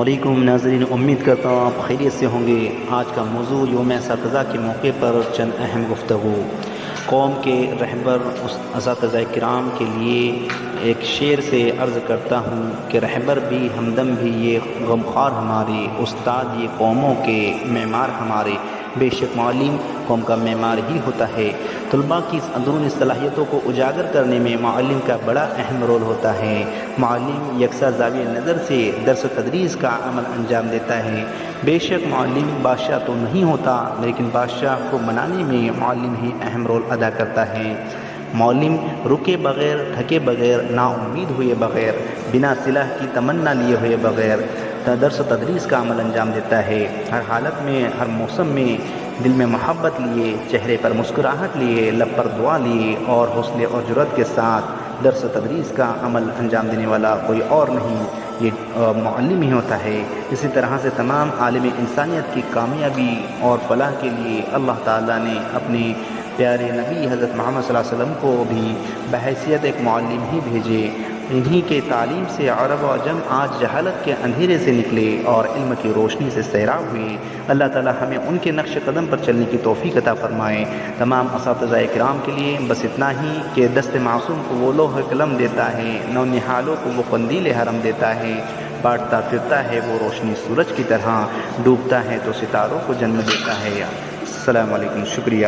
علیکم ناظرین، امید کرتا ہوں آپ خیریت سے ہوں گے۔ آج کا موضوع یوم اساتذہ کے موقع پر چند اہم گفتگو۔ قوم کے رہبر اساتذہ کرام کے لیے ایک شعر سے عرض کرتا ہوں کہ رہبر بھی ہمدم بھی یہ غمخوار ہمارے، استاد یہ قوموں کے معمار ہمارے۔ بے شک معلم قوم کا معمار ہی ہوتا ہے۔ طلباء کی اندرونی صلاحیتوں کو اجاگر کرنے میں معلم کا بڑا اہم رول ہوتا ہے۔ معلم یکساں زاویہ نظر سے درس و تدریس کا عمل انجام دیتا ہے۔ بے شک معلم بادشاہ تو نہیں ہوتا، لیکن بادشاہ کو بنانے میں معلم ہی اہم رول ادا کرتا ہے۔ معلم رکے بغیر، تھکے بغیر، نا امید ہوئے بغیر، بنا صلاح کی تمنا لیے ہوئے بغیر درس و تدریس کا عمل انجام دیتا ہے۔ ہر حالت میں، ہر موسم میں دل میں محبت لیے، چہرے پر مسکراہٹ لیے، لب پر دعا لیے اور حوصلے اور جرأت کے ساتھ درس و تدریس کا عمل انجام دینے والا کوئی اور نہیں، یہ معلم ہی ہوتا ہے۔ اسی طرح سے تمام عالم انسانیت کی کامیابی اور فلاح کے لیے اللہ تعالیٰ نے اپنے پیارے نبی حضرت محمد صلی اللہ علیہ وسلم کو بھی بحیثیت ایک معلم ہی بھیجے۔ انہی کے تعلیم سے عرب و عجم آج جہالت کے اندھیرے سے نکلے اور علم کی روشنی سے سیراب ہوئے۔ اللہ تعالی ہمیں ان کے نقش قدم پر چلنے کی توفیق عطا فرمائے۔ تمام اساتذہ کرام کے لیے بس اتنا ہی کہ دست معصوم کو وہ لوح قلم دیتا ہے، نونہالوں کو وہ قندیل حرم دیتا ہے، بانٹتا پھرتا ہے وہ روشنی سورج کی طرح، ڈوبتا ہے تو ستاروں کو جنم دیتا ہے۔ السلام علیکم، شکریہ۔